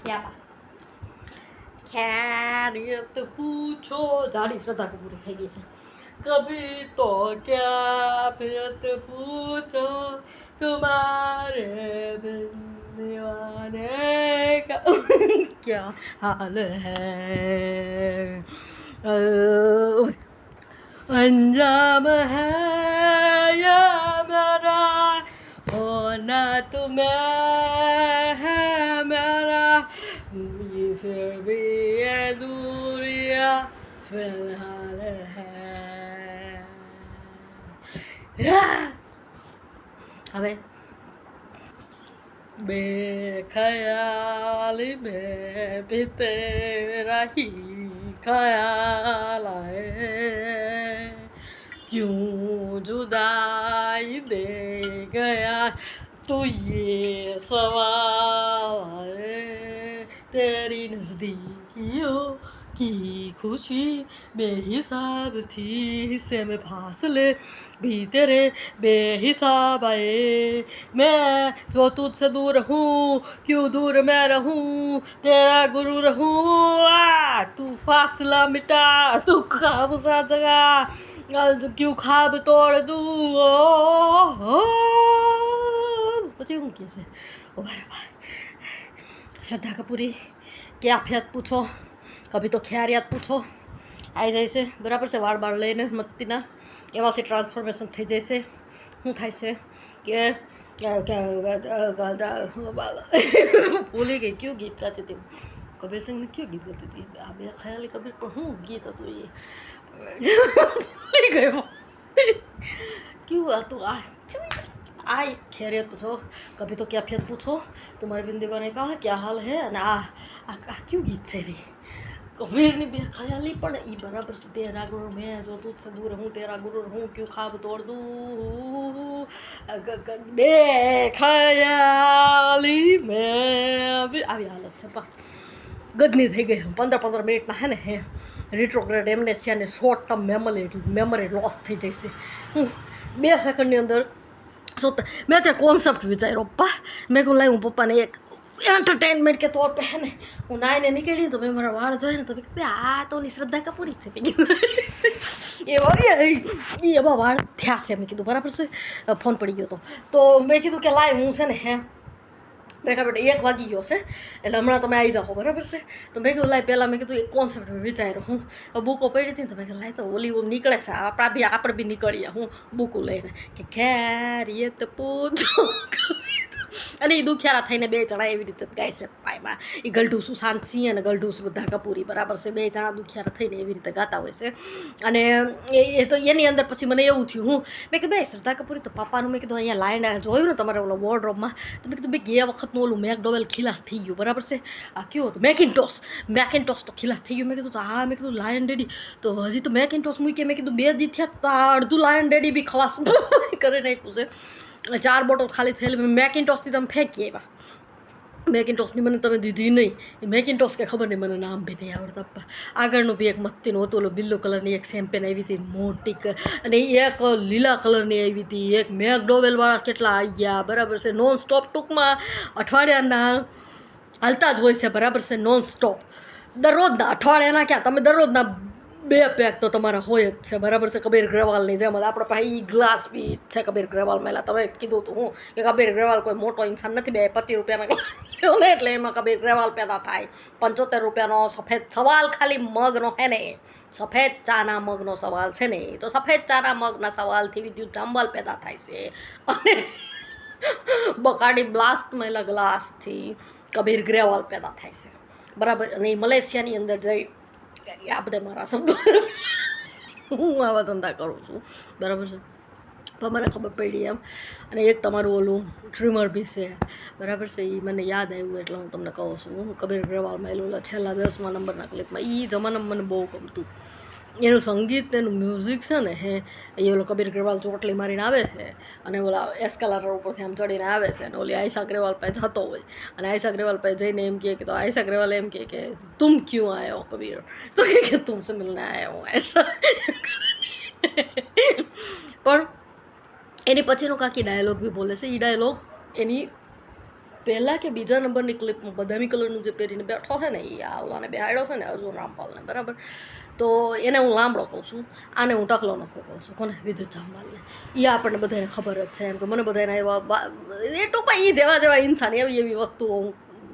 क्या खैरियत पूछो जाड़ी श्रद्धा कपूर થઈ ગઈ છે कभी तो क्या फिरत पूछो तुम्हारे बिन दीवाने का क्या हाल है अंजाम है या मेरा होना तुम्हें है मेरा ये फिर भी ये दूरियां फिलहाल है હવે बेख्याली में भी तेरा ही ख्याल आए क्यों जुदाई दे गया तो ये सवाल आए तेरी नज़दीकियों की खुशी बेहिसाब थी हिस्से में फासले भी तेरे बेहिसाब आए मैं जो तुझसे दूर हूँ क्यों दूर मैं रहूँ तेरा गुरु रहूँ तू फासला मिटा तू ख्वाब सा जगा क्यों ख्वाब तोड़ दूँ પછી શું કહે છે ઓ બરાબર શ્રદ્ધા કપૂરી ક્યાફિયત પૂછો કભી તો ખ્યારિયાત પૂછો આવી જાય છે બરાબર છે વાળ બાળ લઈને મસ્તીના એમાંથી ટ્રાન્સફોર્મેશન થઈ જાય છે શું થાય છે કે ભૂલી ગઈ ક્યું ગીત ગાતી હતી કબીર સિંહને ક્યું ગીત ગાતી હતી આ બે ખ્યાલી કબીર પણ શું ગીત હતું એ ભૂલી ગયો ક્યું હતું આ खैरियत पूछो कभी तो क्या फिर पूछो तुम्हारे बिन दीवाने का क्या हाल है અને આ ક્યું ગીત છે રે કબીરની બે ખ્યાલી પણ એ બરાબર છે તેરા ગુરુ મેં જો તુझसे दूर हूँ तेरा गुरु हूँ क्यों ख्वाब तोड़ दूँ બે ખ્યાલી મેં આવી હાલત છે પા ગદની થઈ ગઈ 15 મિનિટના હે ને હે રિટ્રોગ્રેડ એમનેસિયાને શોર્ટ ટર્મ મેમરી લોસ થઈ જશે 2 સેકન્ડની અંદર सो मैं तेरा कॉन्सेप्ट विचारो पप्पा मेरे को लाई हूँ पप्पा ने एक एंटरटेनमेंट के तौर पे है ना हूँ नाई ने निकली तो मैं मेरा वाल जो है ना तो तो ओली श्रद्धा कपूर थी ये वाल थया से मैं कीधु बराबर से फोन पड़ी गयो तो मैं कीधु के लाई हूँ से ने है બેઠા બેઠા 1 વાગી ગયો છે એટલે હમણાં તમે આવી જાઓ બરાબર છે તો મેં કીધું લાઈ પહેલાં મેં કીધું એક કોન્સેપ્ટ વિચાર્યો હું બુકો પડી હતી ને તો મેં કીધું લાઈ તો ઓલી નીકળે છે આપણે બી નીકળીએ હું બુકો લઈને કે ખૈરિયત પૂછો અને એ દુખિયારા થઈને 2 જણા એવી રીતે ગાય છે પાયમાં એ ગલઢુ સુશાંત સિંહ અને ગલઢુ શ્રદ્ધા કપૂરી બરાબર છે 2 જણા દુખિયારા થઈને એવી રીતે ગાતા હોય છે અને એ તો એની અંદર પછી મને એવું થયું હું મેં કીધું ભાઈ શ્રદ્ધા કપૂરી તો પાપાનું મેં કીધું અહીંયા લાઈન જોયું ને તમારે ઓલો વોર્ડરોબમાં તો મેં કીધું ભાઈ ગયા વખતનું ઓલું મેકડોવેલ ખીલાસ થઈ ગયું બરાબર છે આ કયું હતું મેકિન્ટોસ તો ખીલાસ થઈ ગયું મેં કીધું તો હા મેં કીધું લાયન ડેડી તો હજી તો મેકિન્ટોસ મૂકીએ મેં કીધું 2 દી થયા તો અડધું લાયન ડેડી બી ખલાસ કરી નાખ્યું છે 4 બોટલ ખાલી થયેલી મેકિન્ટોસથી તમે ફેંકી આવ્યા મેકિન્ટોસની મને તમે દીધી નહીં એ મેકિન્ટોસ કે ખબર નહીં મને નામ બી નહીં આવડતા આગળનું બી એક મસ્તીનું હતું ઓલું બ્લુ કલરની એક શેમ્પેન આવી હતી મોટી અને એક લીલા કલરની આવી હતી એક મેકડોવેલવાળા કેટલા આવી ગયા બરાબર છે નોન સ્ટોપ ટૂંકમાં અઠવાડિયાના હાલતા જ હોય છે બરાબર છે નોન સ્ટોપ દરરોજના અઠવાડિયાના ક્યાં તમે દરરોજના 2 પેક તો તમારા હોય જ છે બરાબર છે કબીર ગ્રેવાલની જેમ આપણે પાસે એ ગ્લાસ બી છે કબીર ગ્રેવાલ મેલા તમે કીધું હતું હું કે કબીર ગ્રેવાલ કોઈ મોટો ઇન્સાન નથી 25 રૂપિયાના ગ્લાસ ને એટલે એમાં કબીર ગ્રેવાલ પેદા થાય 75 રૂપિયાનો સફેદ સવાલ ખાલી મગનો હે ને સફેદ ચાના મગનો સવાલ છે ને તો સફેદ ચાના મગના સવાલથી વિદ્યુત જાંબલ પેદા થાય છે અને બકાડી બ્લાસ્ટ મેલા ગ્લાસથી કબીર ગ્રેવાલ પેદા થાય છે બરાબર અને મલેશિયાની અંદર જઈ આપણે મારા શબ્દો હું આવા ધંધા કરું છું બરાબર છે તો મને ખબર પડી એમ અને એક તમારું ઓલું ટ્રીમર બી છે બરાબર છે એ મને યાદ આવ્યું એટલે હું તમને કહું છું હું કબીર ગ્રેવાલમાં એલું છેલ્લા 10મા નંબરના ક્લિપમાં એ જમાનામાં મને બહુ ગમતું એનું સંગીત એનું મ્યુઝિક છે ને હે એ ઓલો કબીર ગ્રેવાલ ચોટલી મારીને આવે છે અને ઓલા એસ્કેલેટર ઉપરથી આમ ચડીને આવે છે અને ઓલી આયશા ગ્રેવાલ પાસે જતો હોય અને આયશા ગ્રેવાલ પાસે જઈને એમ કહે કે તો આયશા ગ્રેવાલ એમ કહે કે તુમ ક્યું આયો કબીર તો કે તુમસે મિલને આયા હું આયશા પણ એની પછીનો કાકી ડાયલોગ બી બોલે છે એ ડાયલોગ એની પહેલાં કે બીજા નંબરની ક્લિપમાં બદામી કલરનું જે પહેરીને બેઠો છે ને એ આ ઓલાને બેહાડ્યો છે ને અર્જુન રામપાલને, બરાબર. તો એને હું લાંબડો કહું છું, આને હું ટકલો નખો કહું છું. કોને? વિદ્યુત જામવાલને. એ આપણને બધાને ખબર જ છે, એમ કે મને બધાને એવા એ ટૂંકમાં એ જેવા જેવા ઇન્સાન એવી એવી વસ્તુઓ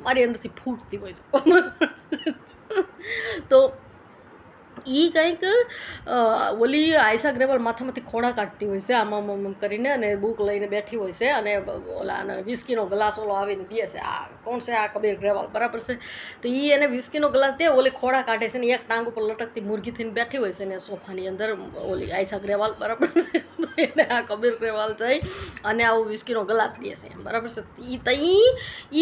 મારી અંદરથી ફૂટતી હોય છે. તો એ કંઈક ઓલી આયશા અગ્રવાલ માથામાંથી ખોડા કાઢતી હોય છે આમ કરીને, અને બુક લઈને બેઠી હોય છે, અને ઓલા વિસ્કીનો ગ્લાસ ઓલો આવીને દે છે. આ કોણ છે? આ કબીર ગ્રેવાલ, બરાબર છે. તો એ એને વિસ્કીનો ગ્લાસ દે, ઓલી ખોડા કાઢે છે ને એક ટાંગ ઉપર લટકતી મુરગી થઈને બેઠી હોય છે ને સોફાની અંદર ઓલી આયશા અગ્રવાલ, બરાબર છે. તો એને આ કબીર ગ્રેવાલ જઈ અને આવું વિસ્કીનો ગ્લાસ દે છે એમ, બરાબર છે.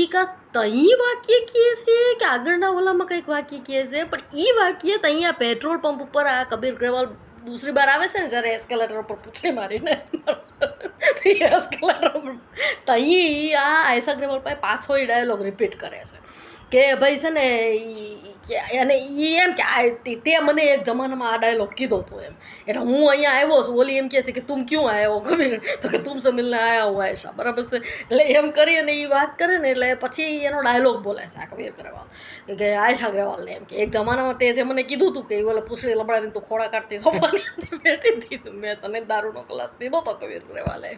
એ કાંક તઈ વાક્ય કહે છે કે આગળના ઓલામાં કંઈક વાક્ય કહે છે, પણ એ વાક્ય અહીંયા પેટ્રોલ પંપ ઉપર આ કબીર ગ્રેવાલ દૂસરી બાર આવે છે ને જ્યારે એસ્કેલેટર ઉપર પૂછડી મારીને એસ્કેલેટર ઉપર તઈ આ આયશા અગ્રવાલ પાસે પાછો એ ડાયલોગ રિપીટ કરે છે કે ભાઈ છે ને અને એ એમ કે તે મને એક જમાનામાં આ ડાયલોગ કીધો હતો એમ, એટલે હું અહીંયા આવ્યો છું. ઓલી એમ કહે છે કે તું ક્યું આવ્યો કબીર? તો કે તુમસે મિલને આયા હું આયશા, બરાબર છે. એટલે એમ કરી અને એ વાત કરે ને એટલે પછી એનો ડાયલોગ બોલે છે આ કબીર ગ્રેવાલ કે આયશા અગ્રવાલને એમ કે એક જમાનામાં તે જે મને કીધું હતું કે ઓલે પૂછડી લબડાવીને તું ખોડા કાઢતી સોફાની અંદર બેઠી હતી, મેં તને દારૂનો ગ્લાસ દીધો હતો કબીર ગ્રેવાલે,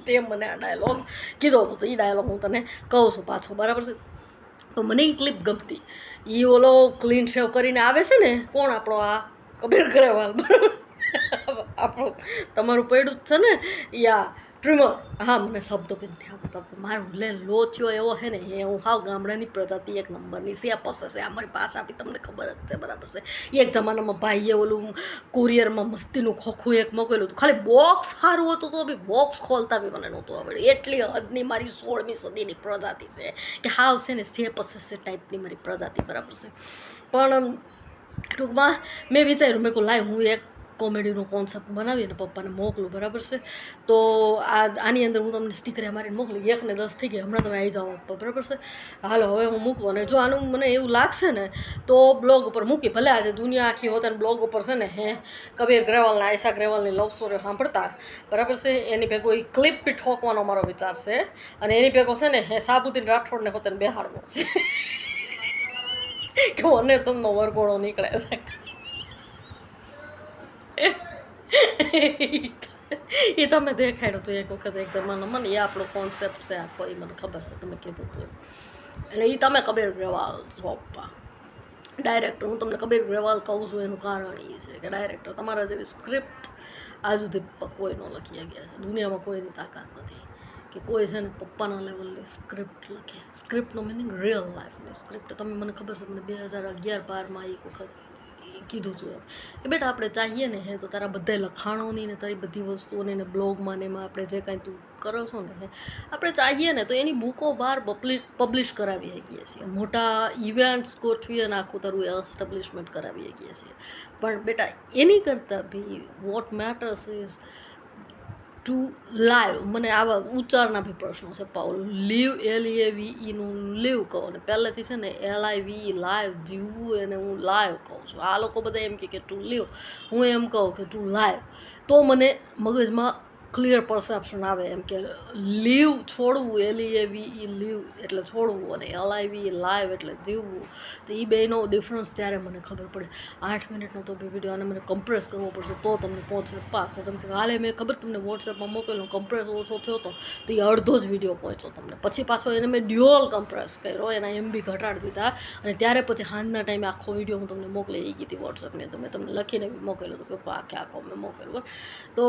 તે મને આ ડાયલોગ કીધો હતો. તો એ ડાયલોગ હું તને કહું છું પાછો, બરાબર છે. તો મને એ ક્લિપ ગમતી. એ ઓલો ક્લીન શેવ કરીને આવે છે ને, કોણ? આપણો આ કબીર ગ્રેવાલ, બરાબર. આપણું તમારું પડ્યું જ છે ને યા ટ્રીમર. હા, મને શબ્દો પણ થયા હતા. મારું લો થયો એવો છે ને, એ હું હાવ ગામડાની પ્રજાતિ એક નંબરની સેપસ હશે. અમારી પાસે આપી તમને ખબર જ છે, બરાબર છે. એક જમાનામાં ભાઈએ ઓલું કુરિયરમાં મસ્તીનું ખોખું એક મોકલેલું હતું, ખાલી બોક્સ સારું હતું તો બી બોક્સ ખોલતા બી મને નહોતું આવડે. એટલી હદની મારી 16મી સદીની પ્રજાતિ છે કે હાવ છે ને સેપસ હશે ટાઈપની મારી પ્રજાતિ, બરાબર છે. પણ ટૂંકમાં મેં વિચાર્યું, મેં કહું લાય હું એક કોમેડીનો કોન્સેપ્ટ બનાવીને પપ્પાને મોકલું, બરાબર છે. તો આની અંદર હું તમને સ્ટીકરે મારીને મોકલી. 1 ને 10 થઈ ગઈ, હમણાં તમે આવી જાઓ, બરાબર છે. હાલો હવે હું મૂકું, અને જો આનું મને એવું લાગશે ને તો બ્લોગ ઉપર મૂકી. ભલે આજે દુનિયા આખી હોતા ને બ્લોગ ઉપર છે ને કબીર ગ્રેવાલને આયશા અગ્રવાલની લવ સ્ટોરી સાંભળતા, બરાબર છે. એની ભેગો એ ક્લિપ બી ઠોકવાનો મારો વિચાર છે, અને એની ભેગો છે ને સાબુદ્દીન રાઠોડને પોતાને બેહાડવો છે કે મને તમને વરઘોડો નીકળે છે. એ તમે દેખાડ્યું હતું એક વખત એક જમાનામાં ને, એ આપણો કોન્સેપ્ટ છે આખો, એ મને ખબર છે, તમે કીધું હતું. એટલે એ તમે કબીર ગ્રેવાલ જોપા ડાયરેક્ટર, હું તમને કબીર ગ્રેવાલ કહું છું એનું કારણ એ છે કે ડાયરેક્ટર તમારા જેવી સ્ક્રિપ્ટ આજ સુધી કોઈ ન લખી ગયા છે. દુનિયામાં કોઈની તાકાત નથી કે કોઈ છે ને પપ્પાના લેવલની સ્ક્રિપ્ટ લખે. સ્ક્રિપ્ટનો મિનિંગ રિયલ લાઈફની સ્ક્રિપ્ટ. તમે મને ખબર છે, મને 2011-12માં એક વખત કીધું હતું એમ કે બેટા આપણે ચાહીએ ને તો તારા બધા લખાણોની ને તારી બધી વસ્તુઓની ને બ્લોગમાં ને એમાં આપણે જે કાંઈ તું કરો છો ને આપણે ચાહીએ ને તો એની બુકો બહાર પબ્લિશ કરાવી શકીએ છીએ, મોટા ઇવેન્ટ્સ ગોઠવી અને આખું તારું એસ્ટાબ્લિશમેન્ટ કરાવી શકીએ છીએ. પણ બેટા એની કરતાં બી what matters is to live. મને આવા ઉચ્ચારના બી પ્રશ્નો છે. પાઉલ લીવ, LEAVEનું લીવ કહો ને પહેલેથી છે ને LIVE લાઈવ જીવવું, એને હું લાઈવ કહું છું. આ લોકો બધા એમ કે ટુ લીવ, હું એમ કહું કે ટુ લાઈવ. તો મને મગજમાં ક્લિયર પરસેપ્શન આવે એમ કે લીવ છોડવું, LEAVE લીવ એટલે છોડવું, અને LIVE લાઈવ એટલે જીવવું. તો એ બેનો ડિફરન્સ ત્યારે મને ખબર પડે. 8 મિનિટનો તો બે વિડીયો, આને મને કમ્પ્રેસ કરવો પડશે તો તમને પહોંચે પાક. તમે કાલે મેં ખબર તમને વોટ્સએપમાં મોકલેલો, કમ્પ્રેસ ઓછો થયો હતો તો એ અડધો જ વિડીયો પહોંચ્યો તમને. પછી પાછો એને મેં ડ્યુઅલ કમ્પ્રેસ કર્યો, એના MB ઘટાડી દીધા, અને ત્યારે પછી સાંજના ટાઈમે આખો વિડીયો હું તમને મોકલી ગઈ હતી વોટ્સએપને. તો મેં તમને લખીને બી મોકલેલો હતો કે આખો મેં મોકલેલો. તો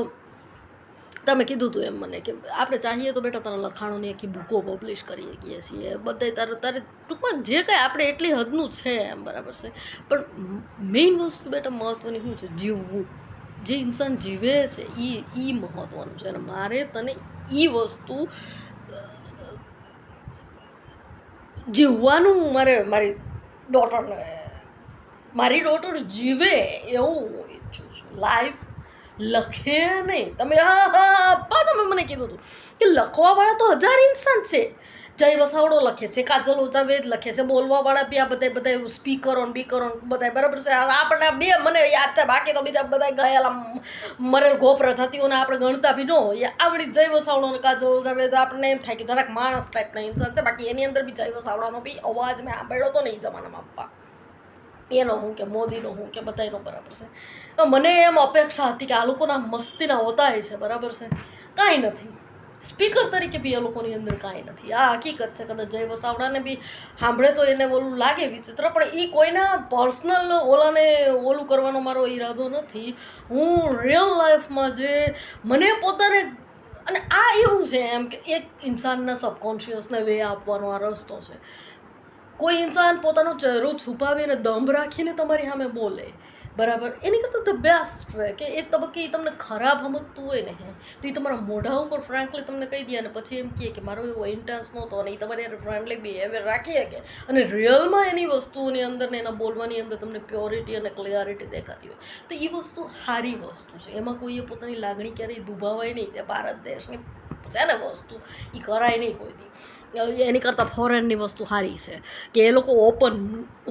તમે કીધું હતું એમ મને કે આપણે ચાહીએ તો બેટા તારા લખાણોની આખી બુકો પબ્લિશ કરીએ શકીએ છીએ, બધા તારે ટૂંકમાં જે કાંઈ આપણે એટલી હદનું છે એમ, બરાબર છે. પણ મેઇન વસ્તુ બેટા મહત્ત્વની શું છે? જીવવું. જે ઇન્સાન જીવે છે એ મહત્ત્વનું છે. અને મારે તને એ વસ્તુ જીવવાનું મારી ડોટરને, મારી ડોટર જીવે એવું હું ઈચ્છું છું. લાઈફ લખે નહીં. તમે તમે મને કીધું હતું કે લખવાવાળા તો હજાર ઇન્સાન છે. જય વસાવડો લખે છે, કાજલ ઓઝાવેદ લખે છે, બોલવાવાળા બી આ બધા સ્પીકરો ને બીકરો બધા બરાબર છે. આપણે બે મને યાદ છે, બાકી તો બીજા બધા ગયેલા મરેલ ગોપ પ્રજાતિઓને આપણે ગણતા બી ન હોય. આવડી જય વસાવડો ને કાજલ ઓઝાવેદ આપણને એમ થાય કે જરાક માણસ ટાઈપના ઇન્સાન છે. બાકી એની અંદર બી જય વસાવડાનો બી અવાજ મેં સાંભળ્યો તો નહીં જમાનામાં આપવા. એનો હું કે મોદીનો હું કે બધાનો બરાબર છે. તો મને એમ અપેક્ષા હતી કે આ લોકોના મસ્તીના હોતા છે બરાબર છે, કાંઈ નથી. સ્પીકર તરીકે બી એ લોકોની અંદર કાંઈ નથી. આ હકીકત છે. કદાચ જય વસાવડાને બી સાંભળે તો એને ઓલું લાગે વિચિત્ર, પણ એ કોઈના પર્સનલ ઓલાને ઓલું કરવાનો મારો ઈરાદો નથી. હું રિયલ લાઈફમાં જે મને પોતાને, અને આ એવું છે એમ કે એક ઇન્સાનના સબકોન્શિયસને વે આપવાનો આ રસ્તો છે. કોઈ ઇન્સાન પોતાનો ચહેરો છુપાવીને દંભ રાખીને તમારી સામે બોલે બરાબર, એની કરતાં ધ બેસ્ટ વે કે એક તબક્કે એ તમને ખરાબ સમજતું હોય ને તો એ તમારા મોઢા ઉપર ફ્રેન્કલી તમને કહી દે અને પછી એમ કહે કે મારો એવો ઇન્ટેન્સ નહોતો, અને એ તમારી ફ્રેન્ડલી બિહેવિયર રાખી શકે અને રિયલમાં એની વસ્તુઓની અંદર ને એના બોલવાની અંદર તમને પ્યોરિટી અને ક્લિયરિટી દેખાતી હોય તો એ વસ્તુ સારી વસ્તુ છે. એમાં કોઈએ પોતાની લાગણી ક્યારેય દુભાવાય નહીં. કે ભારત દેશની છે ને વસ્તુ એ કરાય નહીં કોઈથી. એની કરતાં ફોરેનની વસ્તુ સારી છે કે એ લોકો ઓપન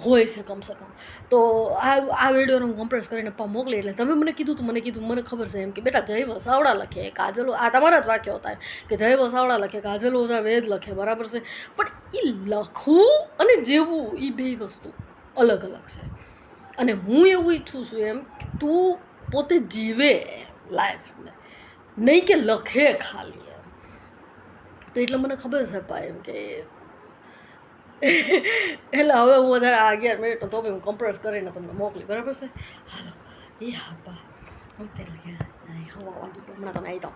હોય છે કમસે કમ. તો આ વિડીયોને હું કમ્પ્રેસ કરીને મોકલી. એટલે તમે મને કીધું મને ખબર છે એમ કે બેટા જય વસાવડા લખે, કાજલ, આ તમારા જ વાક્ય હતા કે જય વસાવડા લખે, કાજલ ઓઝાવેદ લખે બરાબર છે, પણ એ લખવું અને જીવવું એ બે વસ્તુ અલગ અલગ છે. અને હું એવું ઈચ્છું છું એમ કે તું પોતે જીવે લાઈફને, નહીં કે લખે ખાલી. તો એટલે મને ખબર છે પા એમ કે એટલે હવે હું વધારે 11 મિનિટ તો બી હું કમ્પ્રેસ કરીને તમને મોકલી બરાબર છે. હાલો એ હા પા અત્યારે હવા વાગી ગયો હમણાં તમે આવી તો